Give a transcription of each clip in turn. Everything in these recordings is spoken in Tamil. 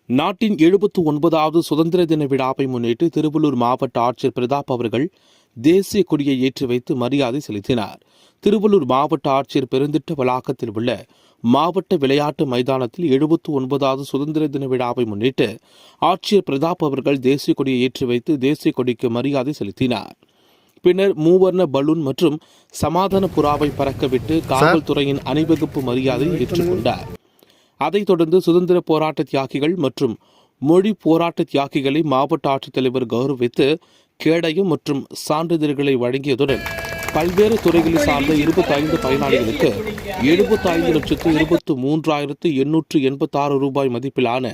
நாட்டின் 79வது சுதந்திர தின விழாவை முன்னிட்டு திருவள்ளூர் மாவட்ட ஆட்சியர் பிரதாப் அவர்கள் தேசிய கொடியை ஏற்றி வைத்து மரியாதை செலுத்தினார். திருவள்ளூர் மாவட்ட ஆட்சியர் பெருந்திட்ட வளாகத்தில் உள்ள மாவட்ட விளையாட்டு மைதானத்தில் 79வது சுதந்திர தின விழாவை முன்னிட்டு ஆட்சியர் பிரதாப் அவர்கள் தேசிய கொடியை ஏற்றி வைத்து தேசிய கொடிக்கு மரியாதை செலுத்தினார். பின்னர் மூவர்ண பலூன் மற்றும் சமாதான புறாவை பறக்கவிட்டு காவல்துறையின் அணிவகுப்பு மரியாதையை ஏற்றுக்கொண்டார். அதைத் தொடர்ந்து சுதந்திர போராட்ட தியாகிகள் மற்றும் மொழி போராட்ட தியாகிகளை மாவட்ட ஆட்சித்தலைவர் கௌரவித்து கேடயம் மற்றும் சான்றிதழ்களை வழங்கியதுடன் பல்வேறு துறைகளை சார்ந்த 25 பயனாளிகளுக்கு 75,23,886 ரூபாய் மதிப்பிலான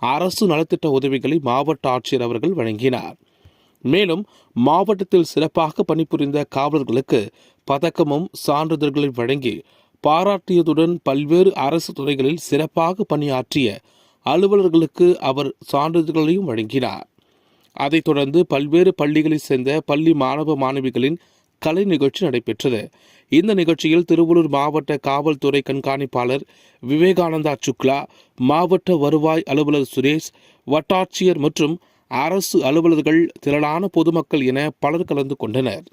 அரசு நலத்திட்ட உதவிகளை மாவட்ட ஆட்சியர் அவர்கள் வழங்கினார். மேலும் மாவட்டத்தில் சிறப்பாக பணிபுரிந்த காவலர்களுக்கு பதக்கமும் சான்றிதழ்களை வழங்கி பாராட்டியதுடன் பல்வேறு அரசு துறைகளில் சிறப்பாக பணியாற்றிய அலுவலர்களுக்கு அவர் சான்றிதழ்களையும் வழங்கினார். அதைத் தொடர்ந்து பல்வேறு பள்ளிகளைச் சேர்ந்த பள்ளி மாணவ மாணவிகளின் கலை நிகழ்ச்சி நடைபெற்றது. இந்த நிகழ்ச்சியில் திருவள்ளூர் மாவட்ட காவல்துறை கண்காணிப்பாளர் விவேகானந்தா சுக்லா, மாவட்ட வருவாய் அலுவலர் சுரேஷ், வட்டாட்சியர் மற்றும் அரசு அலுவலர்கள், திரளான பொதுமக்கள் என பலர் கலந்து கொண்டனர்.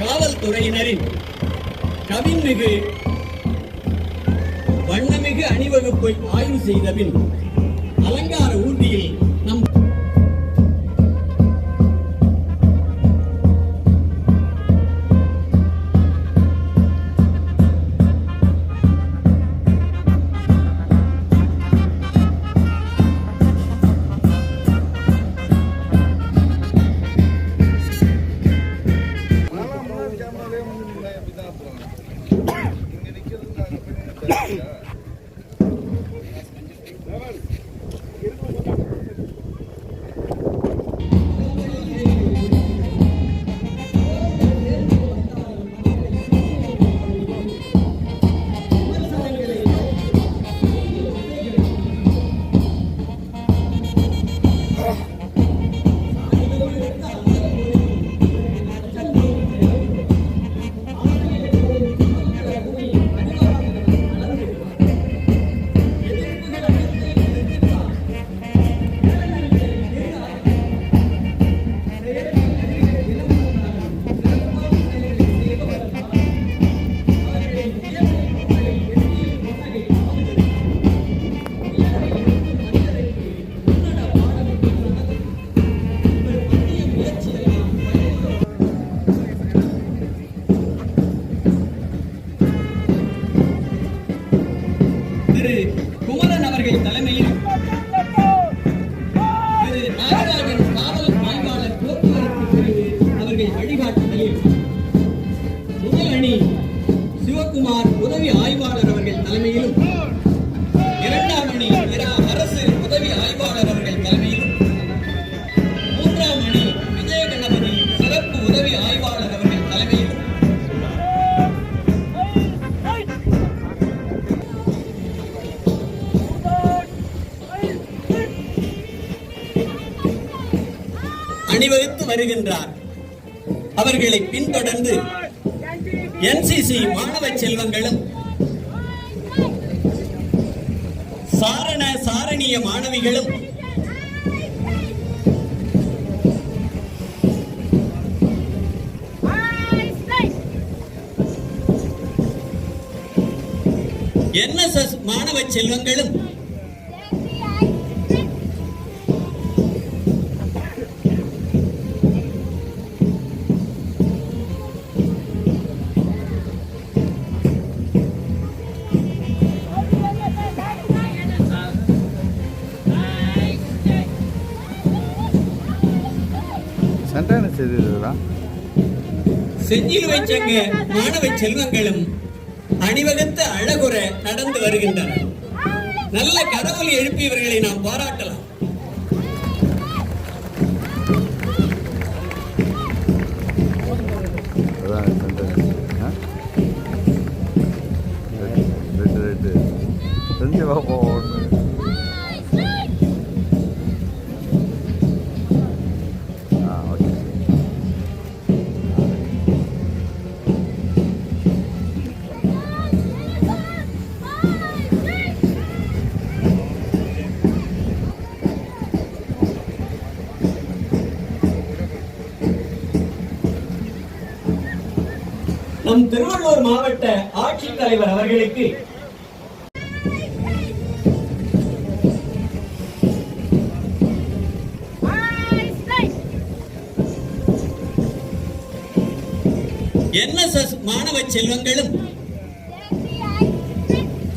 காவல்துறையினரின் கவின்மிகு வண்ணமிகு அணிவகுப்பை ஆய்வு செய்தபின் அலங்கார ஊர்தியில் நம் திரு குமரன் அவர்கள் தலைமையில் திரு நாகராஜன் காவல் ஆய்வாளர் போக்குவரத்து பிரிவு அவர்கள் வழிகாட்டுதலில் முதல் அணி சிவகுமார் உதவி ஆய்வாளர் அவர்கள் தலைமையிலும் இரண்டாம் அணி அரசு உதவி ஆய்வாளர் அவர்கள் தலைமையிலும் அணிவகுத்து வருகின்றார். அவர்களை பின்தொடர்ந்து NCC மாணவ செல்வங்களும் சாரண சாரணிய மாணவிகளும் NSS மாணவ செல்வங்களும் செஞ்சிலுவை சங்க மாணவ செல்வங்களும் அணிவகுத்த அழகுற நடந்து வருகின்றனர். நல்ல கரவொலி எழுப்பியவர்களை நாம் பாராட்டலாம். நம் திருவள்ளூர் மாவட்ட ஆட்சித்தலைவர் அவர்களுக்கு NSS மாணவ செல்வங்களும்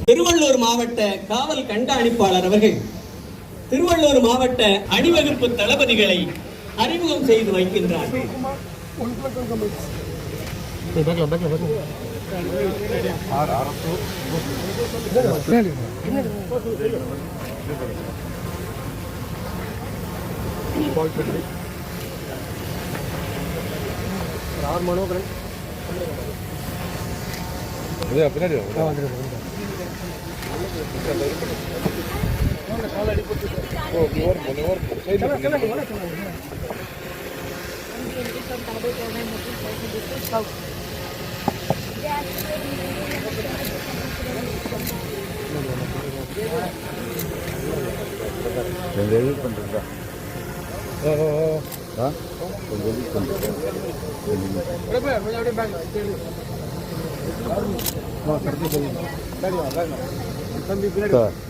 திருவள்ளூர் மாவட்ட காவல் கண்காணிப்பாளர் அவர்கள் திருவள்ளூர் மாவட்ட அணிவகுப்பு தளபதிகளை அறிமுகம் செய்து வைக்கின்றார்.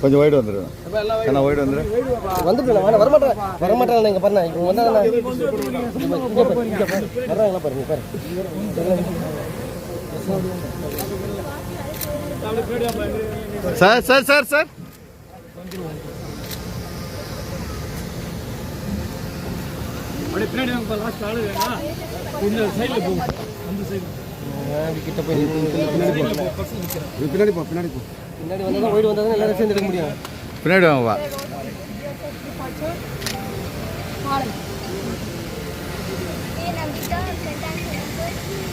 கொஞ்சம் வைடு வந்துடும். வைடு வந்துட்டு வரமாட்டேன் நீங்க பண்ண இப்போ வந்தாங்க பாருங்க சார் சார் சார் சார் பின்னாடி போ பின்னாடி வந்தால் ஓய்டு வந்தால் எல்லாரும் சேர்ந்து எடுக்க முடியும். பின்னாடி வாங்கப்பா.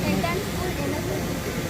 Seint Anne School, NSS.